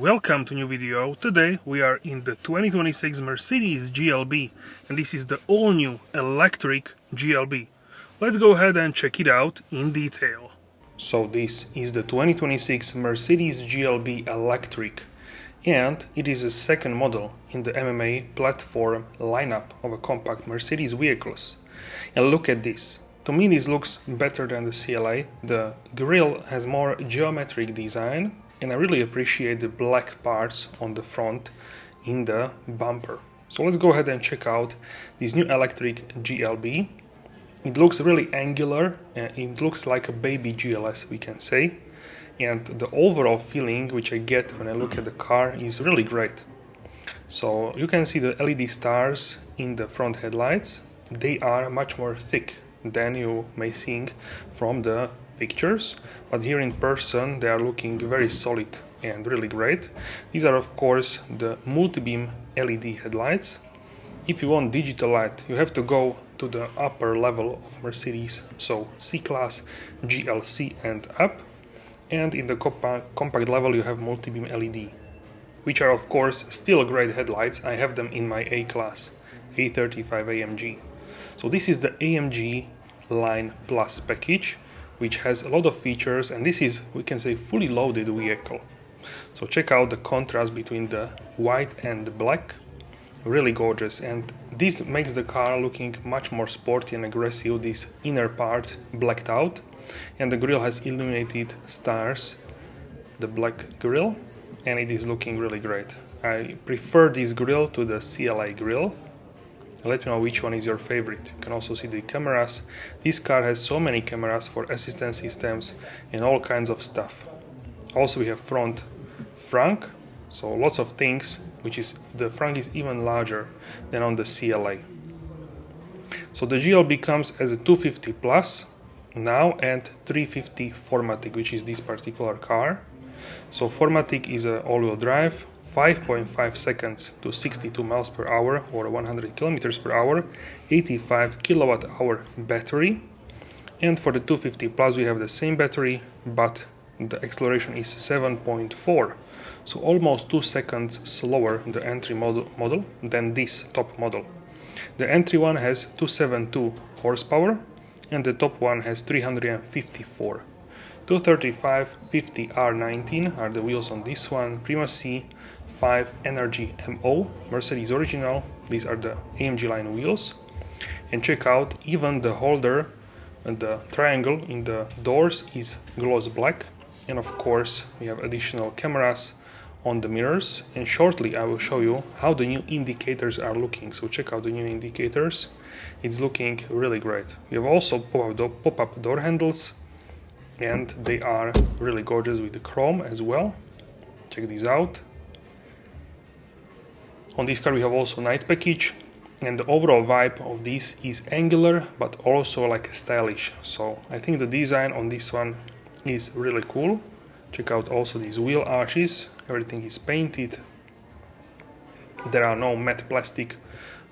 welcome to new video. Today we are in the 2026 Mercedes GLB and this is the all-new electric GLB. Let's go ahead and check it out in detail. So this is the 2026 Mercedes GLB electric and it is a second model in the MMA Platform lineup of a compact Mercedes vehicles. And look at this. To me this looks better than the CLA. The grille has more geometric design and I really appreciate the black parts on the front in the bumper. So let's go ahead and check out this new electric GLB. It looks really angular and it looks like a baby GLS, we can say. And the overall feeling which I get when I look at the car is really great. So you can see the LED stars in the front headlights. They are much more thick than you may think from the pictures, but here in person they are looking very solid and really great. These are of course the multi-beam LED headlights. If you want digital light, you have to go to the upper level of Mercedes, so C-Class, GLC and up. And in the compact level you have multi-beam LED, which are of course still great headlights. I have them in my A-Class A35 AMG. So this is the AMG Line Plus package, which has a lot of features, and this is, we can say, fully loaded vehicle. So check out the contrast between the white and the black, really gorgeous, and this makes the car looking much more sporty and aggressive, this inner part blacked out, and the grille has illuminated stars, the black grille, and it is looking really great. I prefer this grille to the CLA grille. Let me know which one is your favorite. You can also see the cameras. This car has so many cameras for assistance systems and all kinds of stuff. Also we have front frunk, so lots of things, which is the frunk is even larger than on the CLA. So the GLB comes as a 250 plus now and 350 4MATIC, which is this particular car. So 4MATIC is an all-wheel drive, 5.5 seconds to 62 miles per hour or 100 kilometers per hour, 85 kilowatt hour battery. And for the 250 plus we have the same battery, but the acceleration is 7.4, so almost 2 seconds slower in the entry model than this top model. The entry one has 272 horsepower and the top one has 354. 235 50 R19 are the wheels on this one. Primacy 5 Energy MO, Mercedes original. These are the AMG line wheels. And check out, even the holder and the triangle in the doors is gloss black. And of course we have additional cameras on the mirrors, and shortly I will show you how the new indicators are looking. So check out the new indicators. It's looking really great. We have also pop-up door handles, and they are really gorgeous with the chrome as well. Check these out. On this car we have also night package, and the overall vibe of this is angular but also like stylish. So I think the design on this one is really cool. Check out also these wheel arches. Everything is painted. There are no matte plastic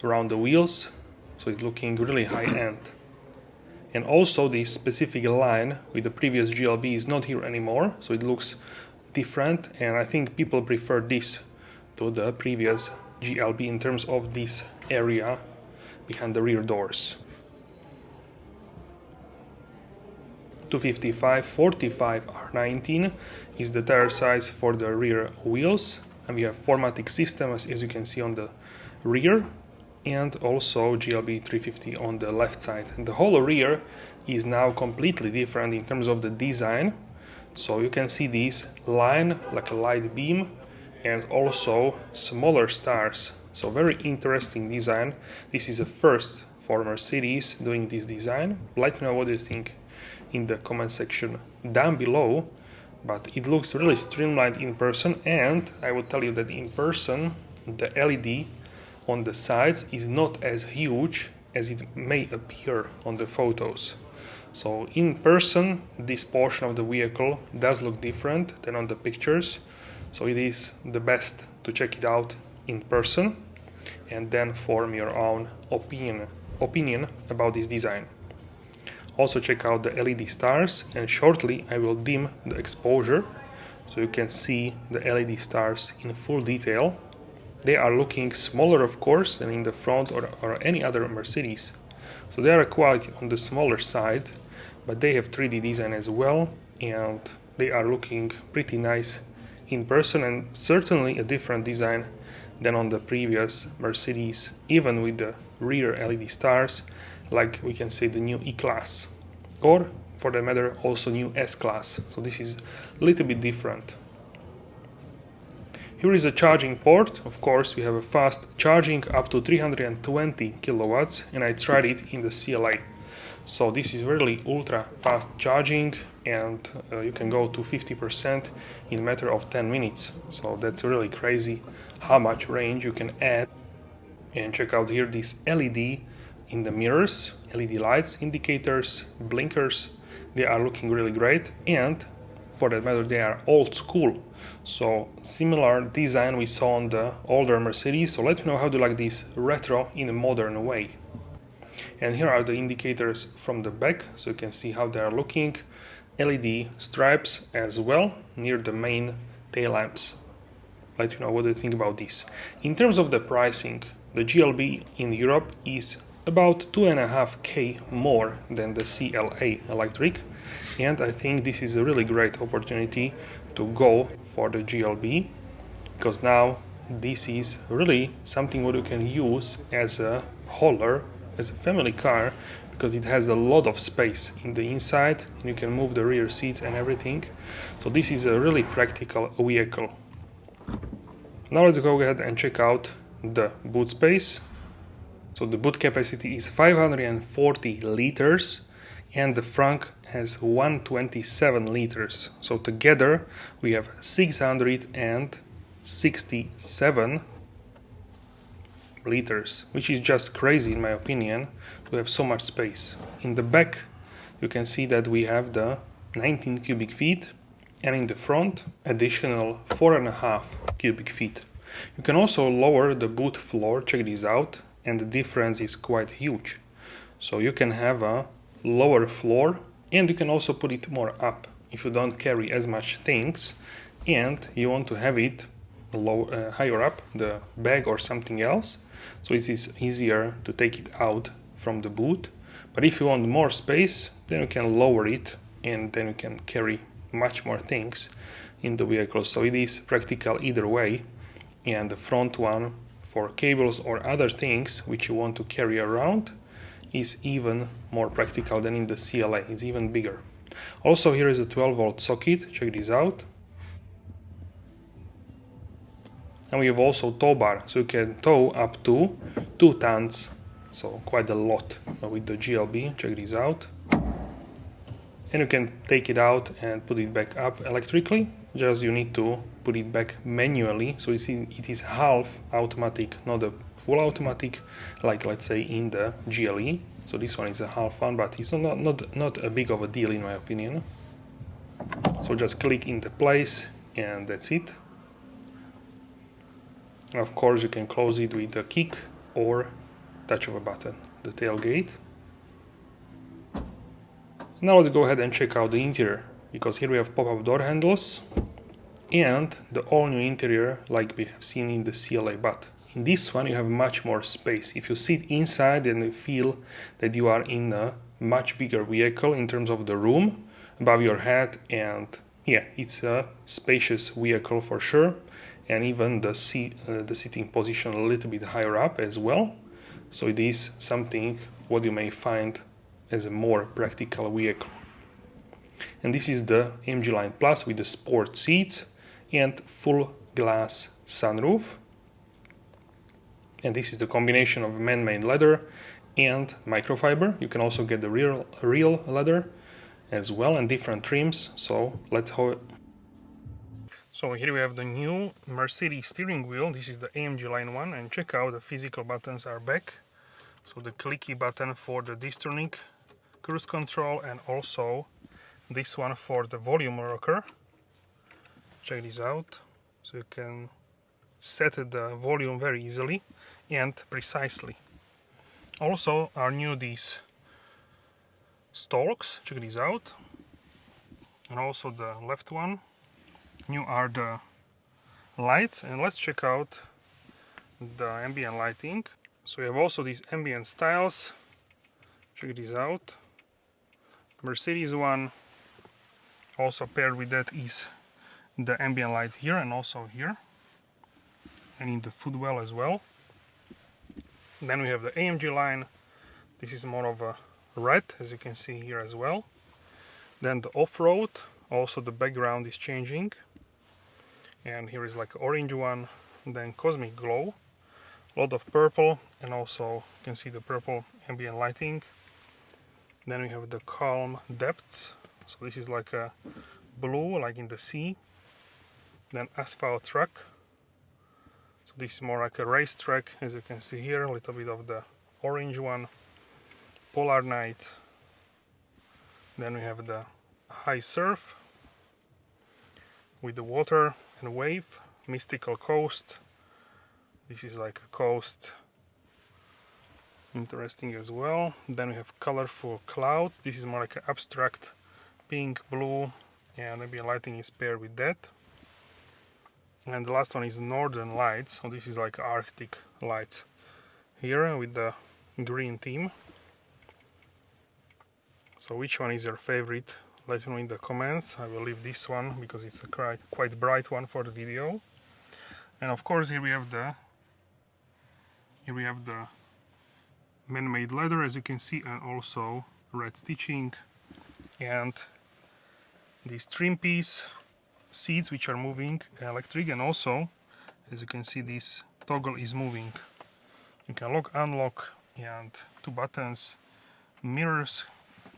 around the wheels, so it's looking really high-end. And also this specific line with the previous GLB is not here anymore, so it looks different, and I think people prefer this to the previous GLB in terms of this area behind the rear doors. 255 45 R19 is the tire size for the rear wheels, and we have 4MATIC system as you can see on the rear, and also GLB 350 on the left side. And the whole rear is now completely different in terms of the design. So you can see this line like a light beam and also smaller stars. So very interesting design. This is a first for Mercedes doing this design. Let me know what you think in the comment section down below. But it looks really streamlined in person, and I will tell you that in person the LED on the sides is not as huge as it may appear on the photos. So in person this portion of the vehicle does look different than on the pictures, so it is the best to check it out in person and then form your own opinion about this design. Also check out the LED stars, and shortly I will dim the exposure so you can see the LED stars in full detail. They are looking smaller, of course, than in the front or any other Mercedes. So they are a quality on the smaller side, but they have 3D design as well, and they are looking pretty nice in person, and certainly a different design than on the previous Mercedes, even with the rear LED stars, like we can say the new E-Class, or for that matter also new S-Class. So this is a little bit different. Here is a charging port. Of course, we have a fast charging up to 320 kilowatts, and I tried it in the CLA. So this is really ultra fast charging, and you can go to 50% in a matter of 10 minutes. So that's really crazy how much range you can add. And check out here this LED in the mirrors, LED lights, indicators, blinkers. They are looking really great, and for that matter they are old school. So similar design we saw on the older Mercedes. So let me know how do you like this retro in a modern way. And here are the indicators from the back, so you can see how they are looking. LED stripes as well near the main tail lamps. Let me know what you think about this. In terms of the pricing, the GLB in Europe is about 2.5K more than the CLA electric, and I think this is a really great opportunity to go for the GLB, because now this is really something what you can use as a hauler, as a family car, because it has a lot of space in the inside and you can move the rear seats and everything. So this is a really practical vehicle. Now let's go ahead and check out the boot space. So the boot capacity is 540 liters and the frunk has 127 liters. So together we have 667 liters, which is just crazy in my opinion to have so much space. In the back you can see that we have the 19 cubic feet, and in the front additional 4.5 cubic feet. You can also lower the boot floor, check this out, and the difference is quite huge. So you can have a lower floor and you can also put it more up if you don't carry as much things and you want to have it higher up, the bag or something else. So it is easier to take it out from the boot. But if you want more space, then you can lower it and then you can carry much more things in the vehicle. So it is practical either way. And the front one for cables or other things which you want to carry around is even more practical than in the CLA. It's even bigger. Also here is a 12-volt socket, check this out. And we have also tow bar, so you can tow up to 2 tons, so quite a lot with the GLB, check this out. And you can take it out and put it back up electrically, just you need to put it back manually, so it is half automatic, not a full automatic, like let's say in the GLE. So this one is a half one, but it's not a big of a deal in my opinion. So just click into place and that's it. And of course you can close it with a kick or touch of a button, the tailgate. Now let's go ahead and check out the interior, because here we have pop-up door handles and the all-new interior like we have seen in the CLA, but in this one you have much more space. If you sit inside, then you feel that you are in a much bigger vehicle in terms of the room above your head, and yeah, it's a spacious vehicle for sure. And even the sitting position a little bit higher up as well. So it is something what you may find as a more practical vehicle. And this is the AMG Line Plus with the sport seats and full glass sunroof. And this is the combination of man-made leather and microfiber. You can also get the real leather as well, and different trims. So let's have it. So here we have the new Mercedes steering wheel. This is the AMG Line 1, and check out the physical buttons are back. So the clicky button for the Distronic cruise control, and also this one for the volume rocker. Check this out. So you can set the volume very easily and precisely. Also are new these stalks, check this out. And also the left one new are the lights, and let's check out the ambient lighting. So we have also these ambient styles. Check these out. Mercedes one. Also paired with that is the ambient light here and also here, and in the footwell as well. Then we have the AMG line. This is more of a red, as you can see here as well. Then the off-road, also the background is changing, and here is like an orange one. Then cosmic glow, a lot of purple, and also you can see the purple ambient lighting. Then we have the calm depths, so this is like a blue, like in the sea. Then asphalt track, so this is more like a race track, as you can see here, a little bit of the orange one. Polar night. Then we have the high surf with the water and wave. Mystical coast, this is like a coast, interesting as well. Then we have colorful clouds, this is more like an abstract pink, blue, and maybe lighting is paired with that. And the last one is northern lights, so this is like Arctic lights here with the green theme. So which one is your favorite? Let me know in the comments. I will leave this one because it's a quite bright one for the video. And of course here we have the man-made leather, as you can see, and also red stitching, and these trim piece seats which are moving electric, and also as you can see this toggle is moving. You can lock, unlock, and two buttons, mirrors,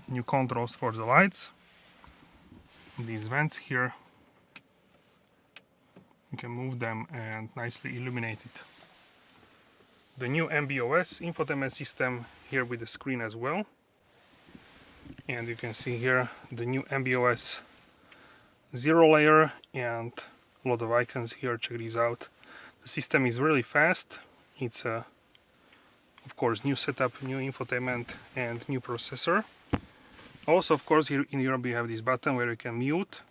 new controls for the lights, these vents here, you can move them and nicely illuminate it. The new MBUX infotainment system here with the screen as well, and you can see here the new MBUX 0 layer and a lot of icons here. Check these out. The system is really fast. It's a of course new setup, new infotainment, and new processor. Also, of course, here in Europe you have this button where you can mute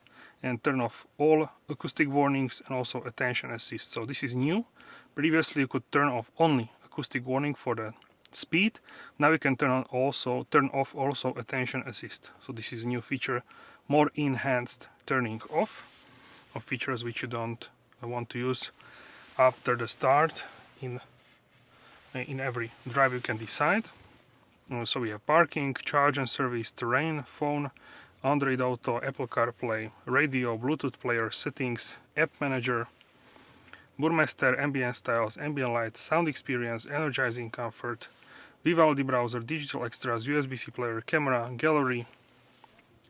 and turn off all acoustic warnings and also attention assist. So this is new. Previously you could turn off only acoustic warning for the speed. Now you can turn off also attention assist. So this is a new feature, more enhanced turning off of features which you don't want to use after the start. In every drive you can decide. So we have parking, charge and service, terrain, phone, Android Auto, Apple CarPlay, radio, Bluetooth player, settings, app manager, Burmester, ambient styles, ambient light, sound experience, energizing comfort, Vivaldi browser, digital extras, USB-C player, camera, gallery,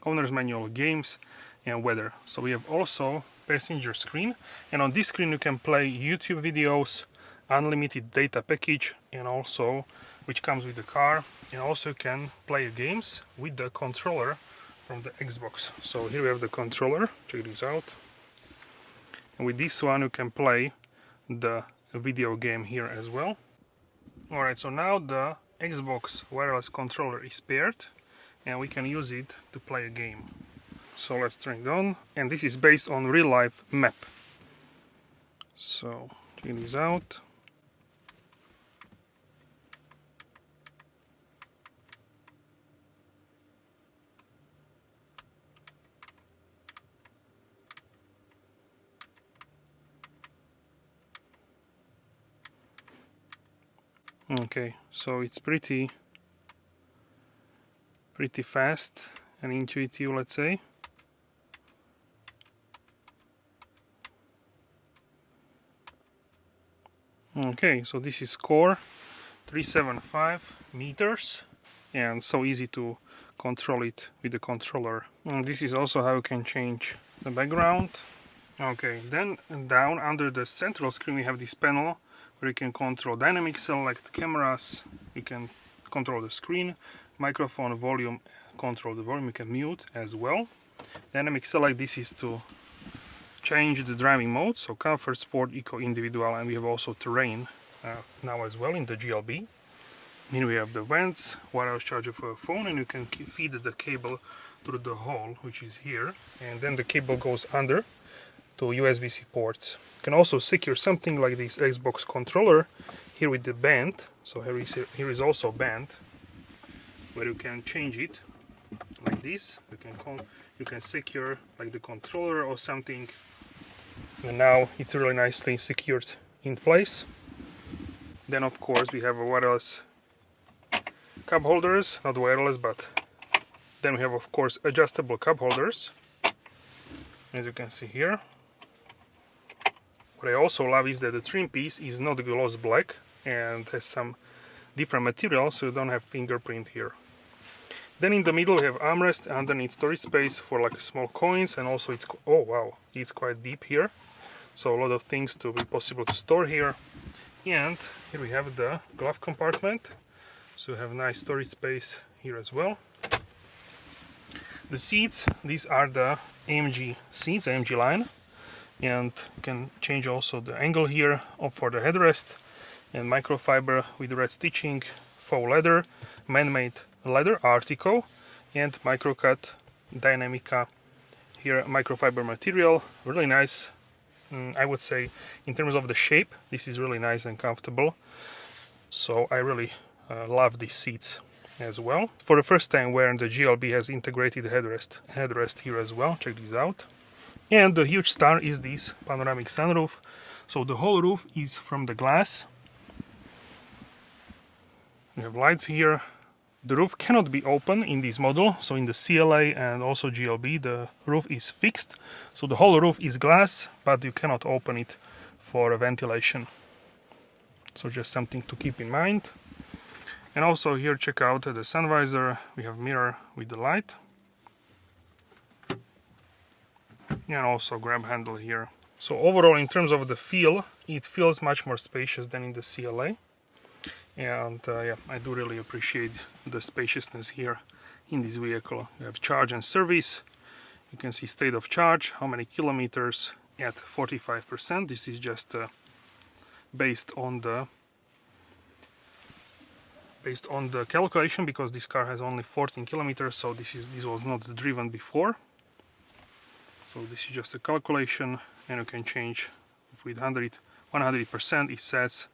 owner's manual, games, and weather. So we have also passenger screen, and on this screen you can play YouTube videos, unlimited data package, and also which comes with the car, and also you can play games with the controller from the Xbox. So here we have the controller, check this out, and with this one you can play the video game here as well. Alright, so now the Xbox wireless controller is paired and we can use it to play a game. So let's turn it on, and this is based on real life map. So check this out. Okay, so it's pretty fast and intuitive, let's say. Okay, so this is core 375 meters, and so easy to control it with the controller. And this is also how you can change the background. Okay, then down under the central screen we have this panel where you can control dynamic select, cameras, you can control the screen, microphone, volume, control the volume, you can mute as well. Dynamic select, this is to change the driving mode, so comfort, sport, eco, individual, and we have also terrain now as well in the GLB. Here we have the vents, wireless charger for a phone, and you can feed the cable through the hole which is here, and then the cable goes under to USB-C ports. You can also secure something like this Xbox controller here with the band. So here is also a band where you can change it like this. You can secure like the controller or something, and now it's really nicely secured in place. Then of course we have a wireless cup holders, not wireless, but then we have of course adjustable cup holders, as you can see here. What I also love is that the trim piece is not gloss black and has some different material, so you don't have fingerprint here. Then in the middle we have armrest, underneath storage space for like small coins, and also it's, oh wow, it's quite deep here, so a lot of things to be possible to store here. And here we have the glove compartment, so you have nice storage space here as well. The seats, these are the AMG seats, AMG line, and you can change also the angle here for the headrest, and microfiber with red stitching, faux leather, man-made leather, Artico, and microcut Dynamica here, microfiber material, really nice. I would say in terms of the shape, this is really nice and comfortable, so I really love these seats as well. For the first time where the GLB has integrated headrest here as well, check this out. And the huge star is this panoramic sunroof, so the whole roof is from the glass. We have lights here. The roof cannot be open in this model, so in the CLA and also GLB the roof is fixed, so the whole roof is glass, but you cannot open it for ventilation, so just something to keep in mind. And also here check out the sun visor, we have mirror with the light, and also grab handle here. So overall in terms of the feel, it feels much more spacious than in the CLA. And yeah, I do really appreciate the spaciousness here in this vehicle. You have charge and service, you can see state of charge, how many kilometers at 45%. This is just based on the calculation, because this car has only 14 kilometers, so this was not driven before. So this is just a calculation, and you can change with 100%. It says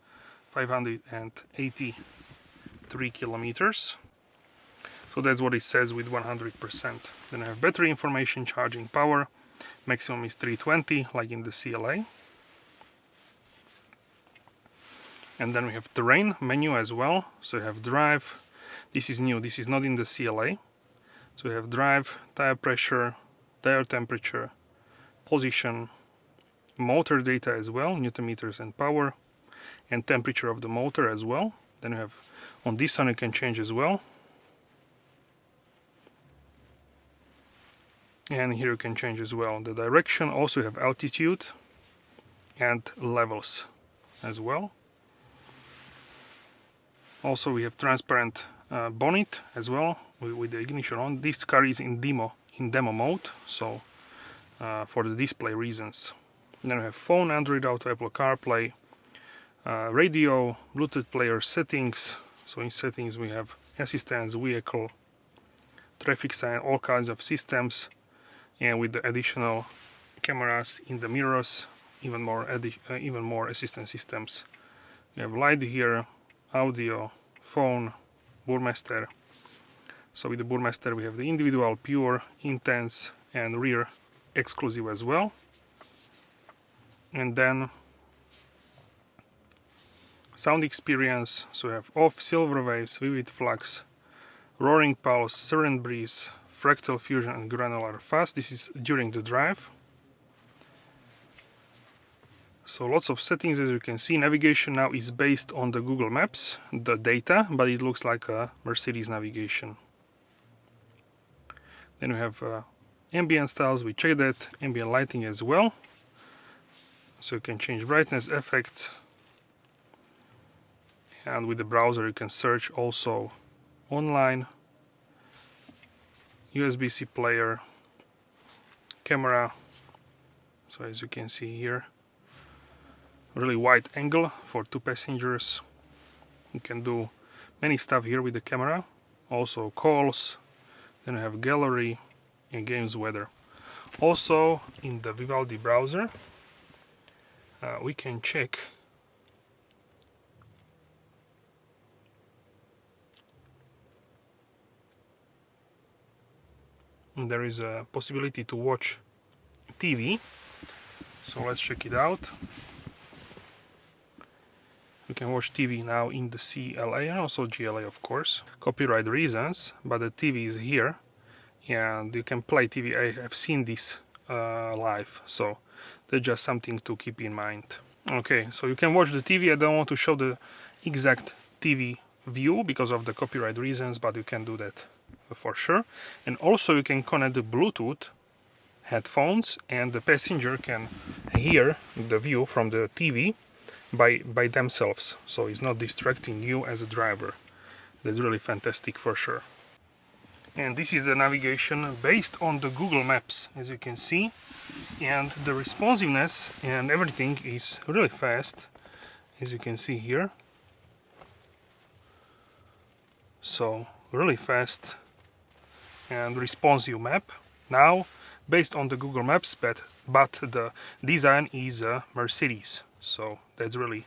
583 kilometers. So that's what it says with 100%. Then I have battery information, charging power, maximum is 320 like in the CLA. And then we have terrain menu as well. So you have drive, this is new, this is not in the CLA. So you have drive, tire pressure, tire temperature, position, motor data as well, Newton meters and power, and temperature of the motor as well. Then you have on this one you can change as well, and here you can change as well the direction. Also you have altitude and levels as well. Also we have transparent bonnet as well with the ignition on. This car is in demo mode, so for the display reasons. Then we have phone, Android Auto, Apple CarPlay, radio, Bluetooth player, settings. So in settings we have assistance, vehicle, traffic sign, all kinds of systems, and with the additional cameras in the mirrors, even more assistance systems. We have light here, audio, phone, Burmester. So with the Burmester we have the individual, pure, intense, and rear exclusive as well. And then sound experience, so we have off, silver waves, vivid flux, roaring pulse, serene breeze, fractal fusion, and granular fast. This is during the drive. So lots of settings, as you can see. Navigation now is based on the Google Maps, the data, but it looks like a Mercedes navigation. Then we have ambient styles, we check that, ambient lighting as well. So you can change brightness, effects, and with the browser you can search also online, USB-C player, camera. So as you can see here, really wide angle for 2 passengers. You can do many stuff here with the camera, also calls. Then you have gallery and games, weather. Also in the Vivaldi browser we can check there is a possibility to watch TV, so let's check it out. You can watch TV now in the CLA and also GLA, of course. Copyright reasons, but the TV is here and you can play TV. I have seen this live, so that's just something to keep in mind. Okay, so you can watch the TV. I don't want to show the exact TV view because of the copyright reasons, but you can do that for sure. And also you can connect the Bluetooth headphones and the passenger can hear the view from the TV by themselves, so it's not distracting you as a driver. That's really fantastic for sure. And this is the navigation based on the Google Maps, as you can see, and the responsiveness and everything is really fast, as you can see here. So really fast and responsive map now based on the Google Maps, but the design is a Mercedes, so that's really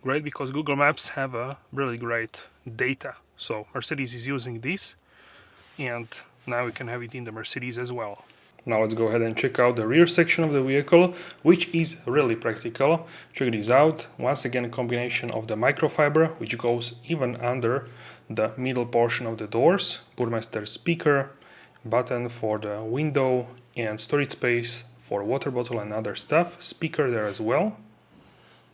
great because Google Maps have a really great data. So Mercedes is using this, and now we can have it in the Mercedes as well. Now let's go ahead and check out the rear section of the vehicle, which is really practical. Check this out. Once again, a combination of the microfiber, which goes even under the middle portion of the doors, Burmester speaker, button for the window, and storage space for water bottle and other stuff. Speaker there as well.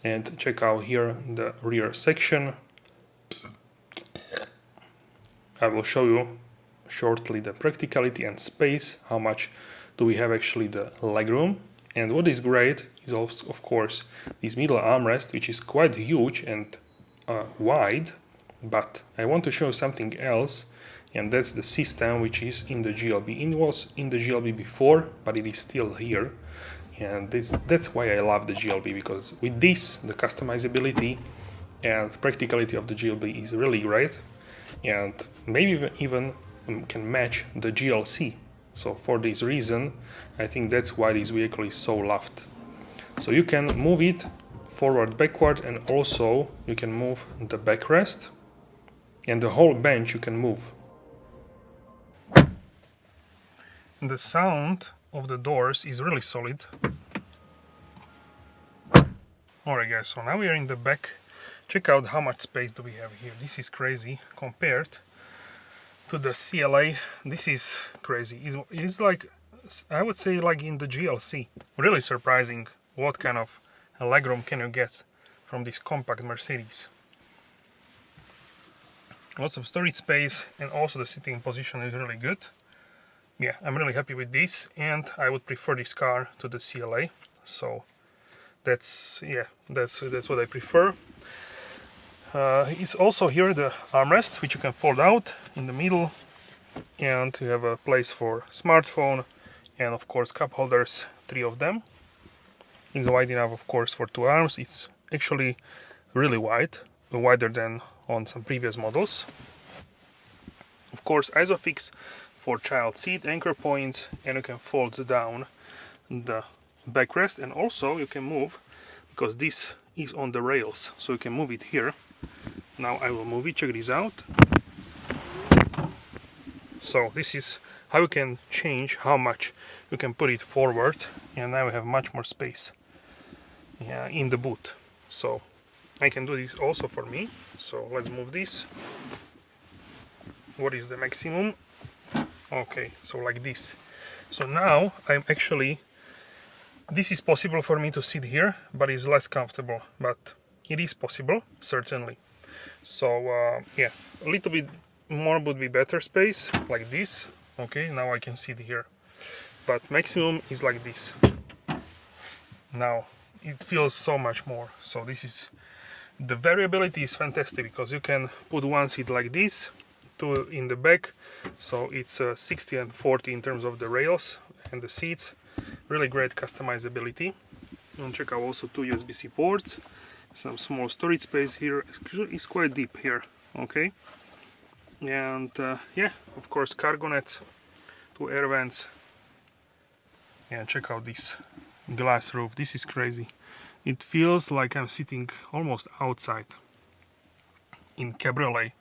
And check out here the rear section. I will show you shortly the practicality and space, how much do we have actually the legroom. And what is great is also, of course, this middle armrest, which is quite huge and wide, but I want to show something else, and that's the system which is in the GLB. It was in the GLB before, but it is still here, and that's why I love the GLB, because with this the customizability and practicality of the GLB is really great, and maybe even can match the GLC. So for this reason, I think that's why this vehicle is so loved. So you can move it forward, backward, and also you can move the backrest, and the whole bench you can move. The sound of the doors is really solid. Alright guys, so now we are in the back. Check out how much space do we have here. This is crazy compared to the CLA. This is crazy. It's like, I would say, like in the GLC. Really surprising what kind of legroom can you get from this compact Mercedes. Lots of storage space, and also the sitting position is really good. Yeah, I'm really happy with this, and I would prefer this car to the CLA. So that's what I prefer. It's also here the armrest, which you can fold out in the middle, and you have a place for smartphone and of course cup holders, 3 of them. It's wide enough, of course, for 2 arms. It's actually really wide, wider than on some previous models. Of course, Isofix for child seat, anchor points, and you can fold down the backrest, and also you can move, because this is on the rails, so you can move it here. Now I will move it, check this out. So this is how you can change how much you can put it forward, and now we have much more space in the boot. So I can do this also for me. So let's move this. What is the maximum? Okay, so like this. So now I'm actually, this is possible for me to sit here, but it's less comfortable, but it is possible, certainly. So yeah, a little bit more would be better space, like this. Okay, now I can sit here, but maximum is like this. Now it feels so much more. So this is, the variability is fantastic, because you can put one seat like this, 2 in the back, so it's 60 and 40 in terms of the rails and the seats. Really great customizability. And check out also 2 USB-C ports, some small storage space here. It's quite deep here. Okay, and yeah, of course cargo nets, 2 air vents, And check out this glass roof. This is crazy. It feels like I'm sitting almost outside in cabriolet.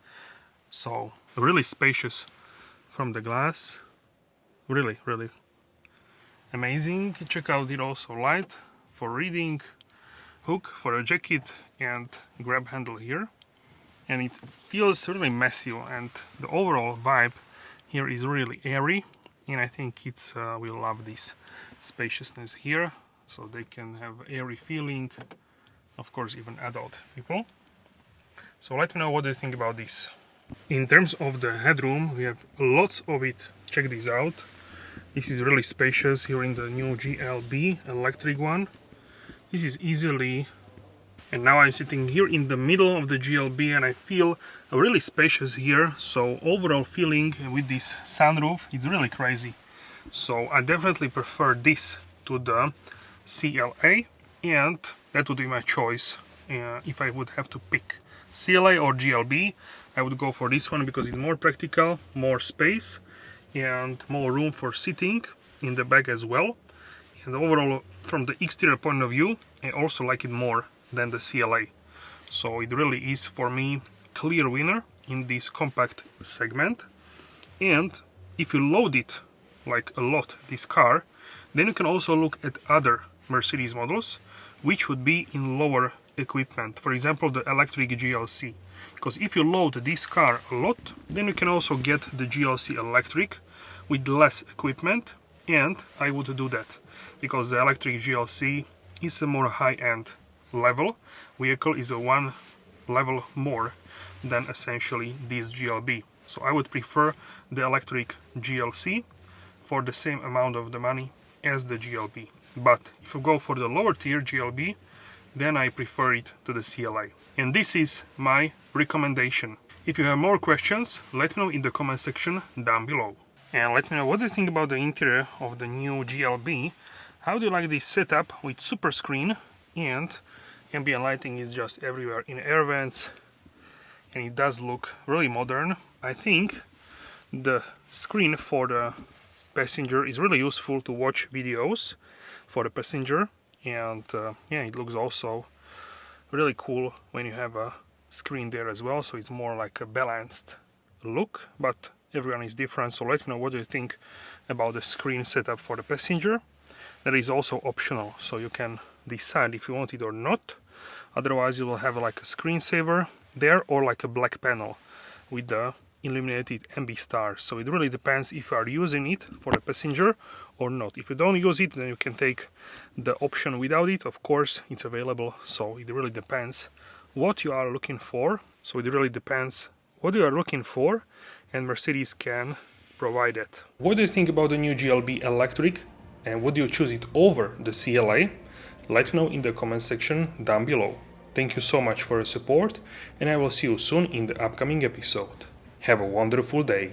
So really spacious from the glass. Really amazing. Check out it also light for reading, hook for a jacket, and grab handle here. And it feels really massive, and the overall vibe here is really airy, and I think kids will love this spaciousness here, so they can have airy feeling, of course even adult people. So let me know what you think about this. In terms of the headroom, we have lots of it. Check this out. This is really spacious here in the new GLB electric one. This is easily, and now I'm sitting here in the middle of the GLB and I feel really spacious here. So overall feeling with this sunroof, it's really crazy. So I definitely prefer this to the CLA, and that would be my choice if I would have to pick CLA or GLB. I would go for this one because it's more practical, more space, and more room for sitting in the back as well. And overall, from the exterior point of view, I also like it more than the CLA. So it really is for me clear winner in this compact segment. And if you load it like a lot, this car, then you can also look at other Mercedes models which would be in lower equipment, for example the electric GLC. Because if you load this car a lot, then you can also get the GLC electric with less equipment, and I would do that because the electric GLC is a more high-end level vehicle, is a one level more than essentially this GLB. So I would prefer the electric GLC for the same amount of the money as the GLB. But if you go for the lower tier GLB, then I prefer it to the CLA. And this is my recommendation. If you have more questions, let me know in the comment section down below. And let me know what you think about the interior of the new GLB. How do you like this setup with Superscreen, and ambient lighting is just everywhere in air vents, and it does look really modern. I think the screen for the passenger is really useful to watch videos for the passenger, and yeah, it looks also really cool when you have a screen there as well, so it's more like a balanced look, but everyone is different. So let me know what you think about the screen setup for the passenger. That is also optional, so you can decide if you want it or not. Otherwise you will have like a screensaver there, or like a black panel with the illuminated MB stars. So it really depends if you are using it for the passenger or not. If you don't use it, then you can take the option without it. Of course, it's available, so it really depends what you are looking for. So it really depends what you are looking for, and Mercedes can provide it. What do you think about the new GLB electric, and would you choose it over the CLA? Let me know in the comment section down below. Thank you so much for your support, and I will see you soon in the upcoming episode. Have a wonderful day.